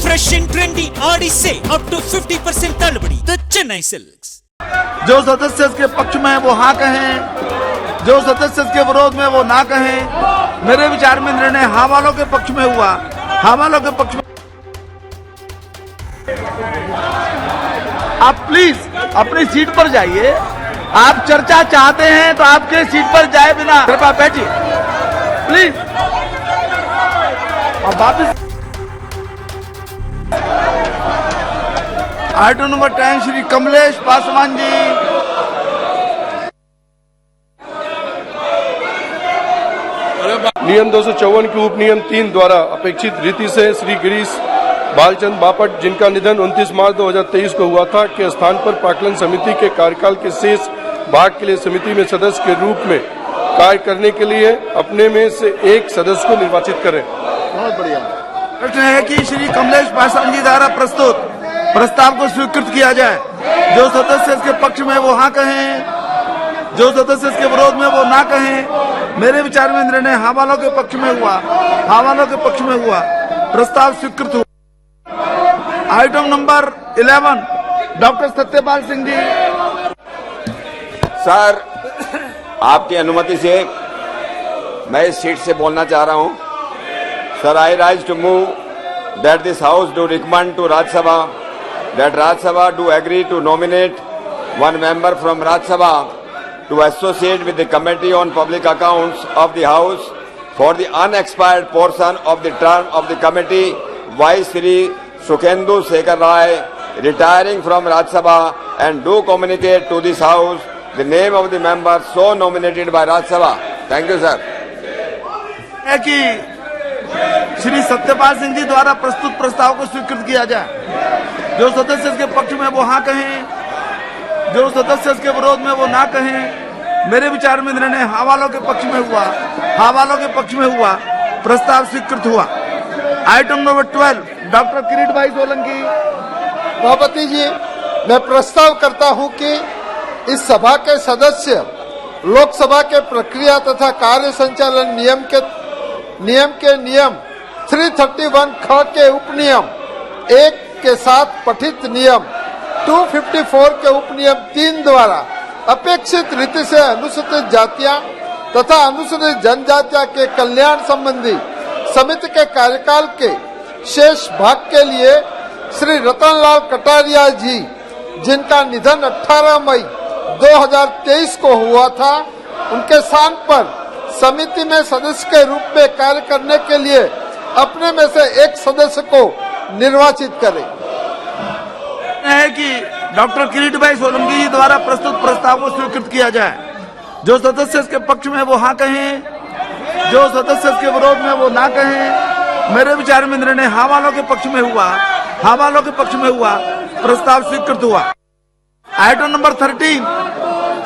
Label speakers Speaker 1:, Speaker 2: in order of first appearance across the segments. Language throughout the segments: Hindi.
Speaker 1: फ्रेश एंड ट्रेंडी आड़ी से अप टू 50% तलबड़ी द चेन्नई सिल्क्स।
Speaker 2: जो सदस्य के पक्ष में वो हाँ कहें, जो सदस्य के विरोध में वो ना कहें। मेरे विचार में निर्णय हाँ वालों के पक्ष में हुआ, हाँ वालों के पक्ष में। आप प्लीज अपनी सीट पर जाइए। आप चर्चा चाहते हैं तो आपके सीट पर जाए बिना कृपया बैठिए प्लीज। और वापिस आइटम नंबर 10 श्री कमलेश पासवान जी।
Speaker 3: नियम 254 के उप नियम 3 द्वारा अपेक्षित रीति से श्री गिरीश बालचंद बापट, जिनका निधन 29 मार्च 2023 को हुआ था, के स्थान पर प्राक्कलन समिति के कार्यकाल के शेष भाग के लिए समिति में सदस्य के रूप में कार्य करने के लिए अपने में से एक सदस्य को निर्वाचित करें।
Speaker 2: बहुत बढ़िया। प्रश्न है कि श्री कमलेश पासवान जी द्वारा प्रस्तुत प्रस्ताव को स्वीकृत किया जाए। जो सदस्य इसके पक्ष में वो हाँ कहें, जो सदस्य इसके विरोध में वो ना कहें। मेरे विचार में निर्णय हाँ वालों के पक्ष में हुआ, हाँ वालों के पक्ष में हुआ। प्रस्ताव स्वीकृत हुआ। Item number 11 doctor Satyapal Singh ji.
Speaker 4: Sir, आपकी अनुमति से मैं इस सीट से बोलना चाह रहा हूं। Sir, I rise to move that this house do recommend to Rajya Sabha that Rajya Sabha do agree to nominate one member from Rajya Sabha to associate with the Committee on Public Accounts of the House for the unexpired portion of the term of the committee by Shri Sukhendu Shekhar Rai, retiring from Rajya Sabha, and do communicate to this House the name of the member so nominated by Rajya Sabha. Thank you, sir.
Speaker 2: है कि श्री सत्यपाल सिंह जी द्वारा प्रस्तुत प्रस्ताव को स्वीकृत किया जाए। जो सदस्य इसके पक्ष में वो हाँ कहें, जो सदस्य इसके विरोध में वो ना कहें। मेरे विचार में निर्णय हाँ वालों के पक्ष में हुआ, हाँ वालों के पक्ष में हुआ। प्रस्ताव स्वीकृत हुआ। आइटम नंबर 12 डॉक्टर किरीट भाई सोलंकी।
Speaker 5: सभापति जी, मैं प्रस्ताव करता हूं कि इस सभा के सदस्य लोकसभा के प्रक्रिया तथा कार्य संचालन नियम 331 ख के उपनियम 1 के साथ पठित नियम 254 के उपनियम 3 द्वारा अपेक्षित रीति से अनुसूचित जातियां तथा अनुसूचित जनजातियां के कल्याण संबंधी समिति के कार्यकाल के शेष भाग के लिए श्री रतनलाल कटारिया जी, जिनका निधन 18 मई 2023 को हुआ था, उनके स्थान पर समिति में सदस्य के रूप में कार्य करने के लिए अपने में से एक सदस्य को निर्वाचित करें।
Speaker 2: है कि डॉक्टर किरीट भाई सोलंकी जी द्वारा प्रस्तुत प्रस्ताव को स्वीकृत किया जाए। जो सदस्य इसके पक्ष में वो हाँ कहें, जो सदस्य इसके विरोध में वो ना कहें। मेरे विचार में निर्णय हाँ वालों के पक्ष में हुआ, हाँ वालों के पक्ष में हुआ। प्रस्ताव स्वीकृत हुआ। आइटम नंबर 13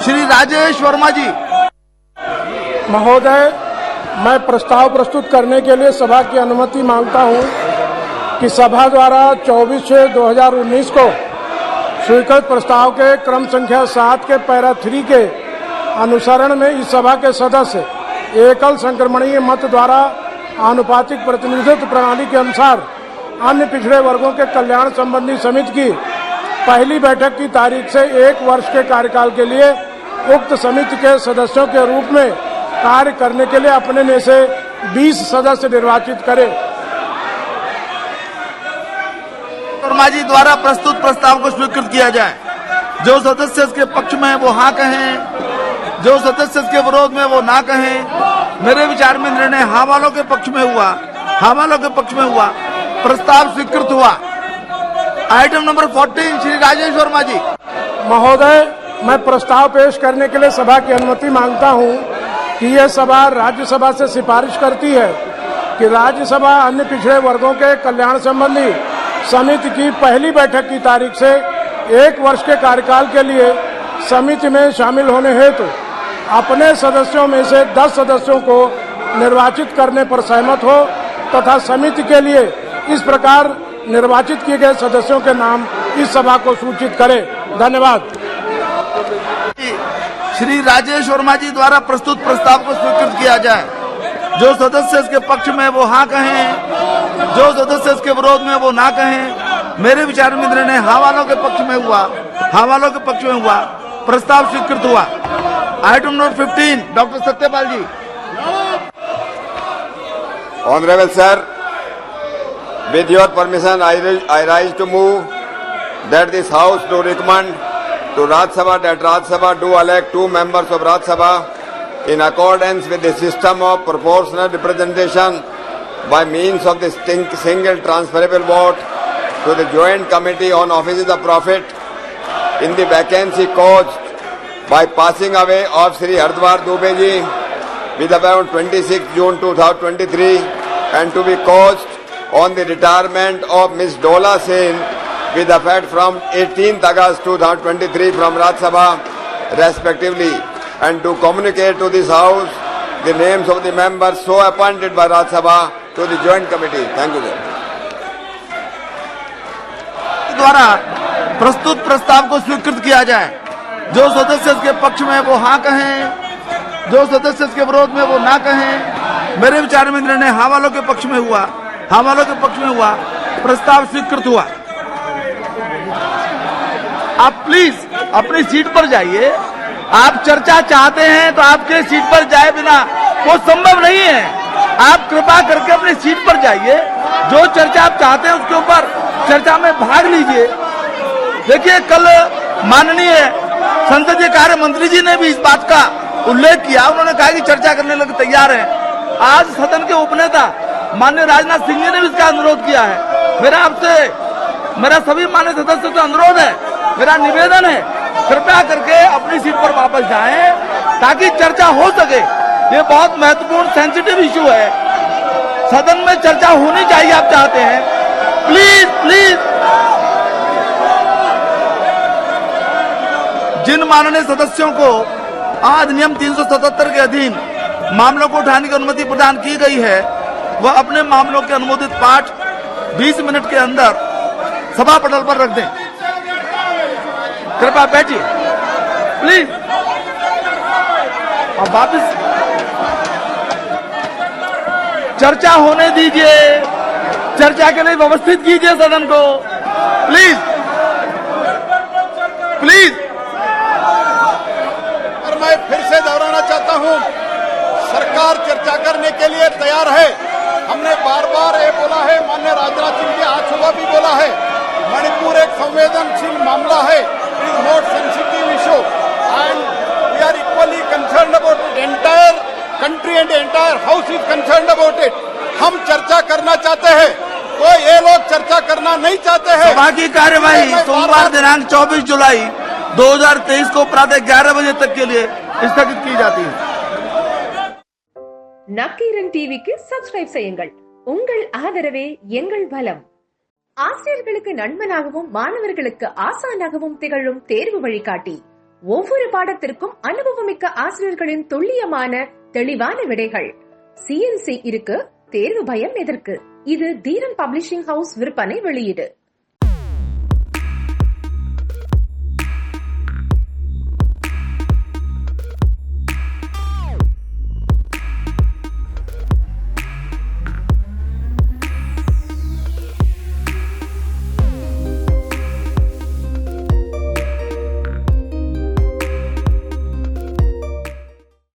Speaker 2: श्री राजेश वर्मा जी।
Speaker 6: महोदय, मैं प्रस्ताव प्रस्तुत करने के लिए सभा की अनुमति मांगता हूं कि सभा द्वारा 24/6/2019 को स्वीकृत प्रस्ताव के क्रम संख्या 7 के पैरा 3 के अनुसरण में इस सभा के सदस्य एकल संक्रमणीय मत द्वारा आनुपातिक प्रतिनिधित्व प्रणाली के अनुसार अन्य पिछड़े वर्गों के कल्याण संबंधी समिति की पहली बैठक की तारीख से 1 वर्ष के कार्यकाल के लिए उक्त समिति के सदस्यों के रूप में कार्य करने के लिए अपने में से 20 सदस्य निर्वाचित करें।
Speaker 2: वर्मा जी द्वारा प्रस्तुत प्रस्ताव को स्वीकृत किया जाए। जो सदस्य इसके पक्ष में वो हाँ कहें, जो सदस्य इसके विरोध में वो ना कहें। मेरे विचार में निर्णय हाँ वालों के पक्ष में हुआ, हाँ वालों के पक्ष में हुआ। प्रस्ताव स्वीकृत हुआ। आइटम नंबर 14 श्री राजेश वर्मा जी।
Speaker 6: महोदय, मैं प्रस्ताव पेश करने के लिए सभा की अनुमति मांगता हूं कि यह सभा राज्यसभा से सिफारिश करती है कि राज्यसभा अन्य पिछड़े वर्गों के कल्याण संबंधी समिति की पहली बैठक की तारीख से 1 वर्ष के कार्यकाल के लिए समिति में शामिल होने हेतु अपने सदस्यों में से 10 सदस्यों को निर्वाचित करने पर सहमत हो तथा समिति के लिए इस प्रकार निर्वाचित किए गए सदस्यों के नाम इस सभा को सूचित करें। धन्यवाद।
Speaker 2: श्री राजेश वर्मा जी द्वारा प्रस्तुत प्रस्ताव को स्वीकृत किया जाए। जो सदस्य इसके पक्ष में वो हाँ कहें, जो सदस्य इसके विरोध में वो ना कहें। मेरे विचार में निर्णय हाँ वालों के पक्ष में हुआ, हाँ वालों के पक्ष में हुआ, प्रस्ताव स्वीकृत हुआ। Item number 15, doctor Satyapal ji.
Speaker 4: Honorable sir, with your permission, I rise to move that this House do recommend to Rajya Sabha that Rajya Sabha do elect 2 members of Rajya Sabha in accordance with the system of proportional representation by means of the single transferable vote to the Joint Committee on Offices of Profit in the vacancy caused by passing away of Sri Hardwar Dubey ji with about 26 June 2023 and to be caused on the retirement of Ms. Dola Sen with effect from 18th August 2023 from Rajya Sabha respectively, and to communicate to this House the names of the members so appointed by Rajya Sabha to the Joint Committee. Thank you, sir.
Speaker 2: द्वारा प्रस्तुत प्रस्ताव को स्वीकृत किया जाए। जो सदस्य इसके पक्ष में वो हाँ कहें, जो सदस्य इसके विरोध में वो ना कहें। मेरे विचार में निर्णय हाँ वालों के पक्ष में हुआ, हाँ वालों के पक्ष में हुआ, प्रस्ताव स्वीकृत हुआ। आप प्लीज अपनी सीट पर जाइए। आप चर्चा चाहते हैं तो आपके सीट पर जाए बिना वो संभव नहीं है। आप कृपा करके अपनी सीट पर जाइए। जो चर्चा आप चाहते हैं उसके ऊपर चर्चा में भाग लीजिए। देखिए, कल माननीय संसदीय कार्य मंत्री जी ने भी इस बात का उल्लेख किया। उन्होंने कहा कि चर्चा करने लगे तैयार हैं। आज सदन के उपनेता माननीय राजनाथ सिंह जी ने भी इसका अनुरोध किया है। मेरा सभी माननीय सदस्यों से अनुरोध है, मेरा निवेदन है, कृपया करके अपनी सीट पर वापस जाएं ताकि चर्चा हो सके। ये बहुत महत्वपूर्ण सेंसिटिव इशू है। सदन में चर्चा होनी चाहिए, आप चाहते हैं। प्लीज प्लीज जिन माननीय सदस्यों को अधिनियम 377 के अधीन मामलों को उठाने की अनुमति प्रदान की गई है, वह अपने मामलों के अनुमोदित पाठ 20 मिनट के अंदर सभा पटल पर रख दें। कृपया बैठिए प्लीज। और वापस चर्चा होने दीजिए। चर्चा के लिए व्यवस्थित कीजिए सदन को, प्लीज प्लीज।
Speaker 5: और मैं फिर से दोहराना चाहता हूं, सरकार चर्चा करने के लिए तैयार है। हमने बार बार ये बोला है, माननीय राजनाथ सिंह जी आज सुबह भी बोला है, मणिपुर एक संवेदनशील मामला है। It is not sensitive issue and we are equally concerned about it. Entire country and entire house is concerned about it. हम चर्चा करना चाहते हैं तो ये लोग चर्चा करना नहीं चाहते हैं।
Speaker 2: सभा की कार्यवाही सोमवार दिनांक 24 जुलाई 2023 को प्रातः 11 बजे तक के लिए स्थगित की जाती है।
Speaker 7: நக்கீரன் டிவிக்கு சப்ஸ்கிரைப் செய்யுங்கள். உங்கள் ஆதரவே எங்கள் பலம். ஆசிரியர்களுக்கு நண்பனாகவும் மாணவர்களுக்கு ஆசானாகவும் திகழும் தேர்வு வழிகாட்டி. ஒவ்வொரு பாடத்திற்கும் அனுபவமிக்க ஆசிரியர்களின் துல்லியமான தெளிவான விடைகள். CNC இருக்கு, தேர்வு பயம் எதற்கு? இது தீரன் பப்ளிஷிங் ஹவுஸ் விற்பனை வெளியீடு.